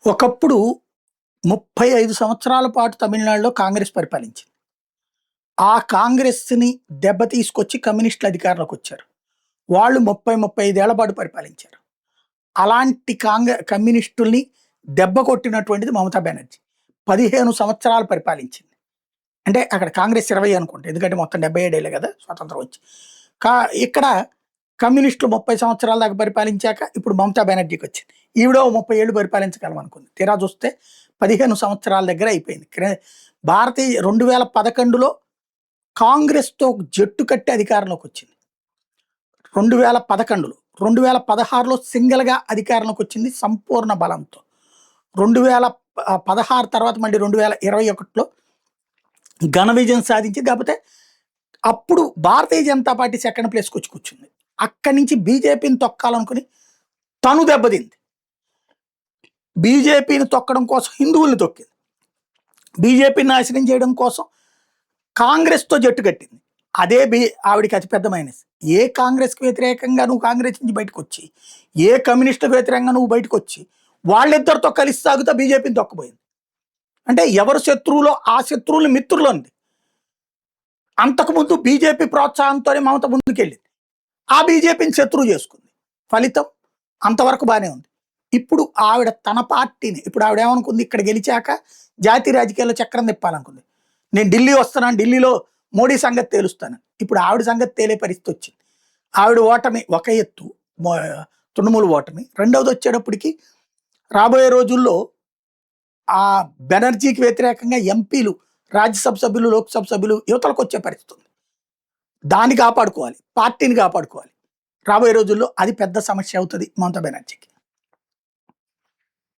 ఒకప్పుడు 35 సంవత్సరాల పాటు తమిళనాడులో కాంగ్రెస్ పరిపాలించింది. ఆ కాంగ్రెస్‌ని దెబ్బ తీసుకొచ్చి కమ్యూనిస్టులు అధికారంలోకొచ్చారు. వాళ్ళు 35 ఏళ్ల పాటు పరిపాలించారు. అలాంటి కమ్యూనిస్టుల్ని దెబ్బ కొట్టినటువంటిది మమతా బెనర్జీ. 15 సంవత్సరాలు పరిపాలించింది. అంటే అక్కడ కాంగ్రెస్ 20 అనుకుంటా. ఎందుకంటే మొత్తం 77 ఏళ్లే కదా స్వతంత్రం వచ్చి. కా ఇక్కడ కమ్యూనిస్టులు 30 సంవత్సరాల దాకా పరిపాలించాక ఇప్పుడు మమతా బెనర్జీకొచ్చింది. ఈవిడో 30 ఏళ్ళు పరిపాలించగలమనుకుంది. తీరా చూస్తే 15 సంవత్సరాల దగ్గర అయిపోయింది. భారతీయ 2011లో కాంగ్రెస్‌తో జట్టు కట్టి అధికారంలోకొచ్చింది. 2011లో. 2016లో సింగిల్‌గా అధికారంలోకొచ్చింది సంపూర్ణ బలంతో. 2016 తర్వాత మళ్ళీ 2021లో ఘన విజయం సాధించింది. కాకపోతే అప్పుడు భారతీయ జనతా పార్టీ సెకండ్ ప్లేస్‌కొచ్చి కూర్చుంది. అక్కడి నుంచి బీజేపీని తొక్కాలనుకుని తను దెబ్బతింది. బీజేపీని తొక్కడం కోసం హిందువుల్ని తొక్కింది. బీజేపీని నాశనం చేయడం కోసం కాంగ్రెస్‌తో జట్టు కట్టింది. అదే ఆవిడికి అతిపెద్ద మైనస్. ఏ కాంగ్రెస్‌కి వ్యతిరేకంగా నువ్వు కాంగ్రెస్ నుంచి బయటకొచ్చి, ఏ కమ్యూనిస్టులకు వ్యతిరేకంగా నువ్వు బయటకొచ్చి, వాళ్ళిద్దరితో కలిసి సాగుతా బీజేపీని తొక్కబోయింది. అంటే ఎవరు శత్రువులో ఆ శత్రువులు మిత్రులు అంది. అంతకుముందు బీజేపీ ప్రోత్సాహంతోనే మమత ముందుకెళ్ళింది. ఆ బీజేపీని శత్రువు చేసుకుంది. ఫలితం అంతవరకు బానే ఉంది. ఇప్పుడు ఆవిడ తన పార్టీని ఇప్పుడు ఆవిడ ఏమనుకుంది, ఇక్కడ గెలిచాక జాతీయ రాజకీయాల్లో చక్రం తిప్పాలనుకుంది. నేను ఢిల్లీ వస్తున్నాను, ఢిల్లీలో మోడీ సంగతి తేలుస్తాను. ఇప్పుడు ఆవిడ సంగతి తేలే పరిస్థితి వచ్చింది. ఆవిడ ఓటమి ఒక ఎత్తు, తృణమూల్ ఓటమి. రెండవది వచ్చేటప్పటికి రాబోయే రోజుల్లో ఆ బెనర్జీకి వ్యతిరేకంగా ఎంపీలు, రాజ్యసభ సభ్యులు, లోక్సభ సభ్యులు యువతలకు వచ్చే పరిస్థితి ఉంది. దాన్ని కాపాడుకోవాలి, పార్టీని కాపాడుకోవాలి. రాబోయే రోజుల్లో అది పెద్ద సమస్య అవుతుంది మమతా బెనర్జీకి.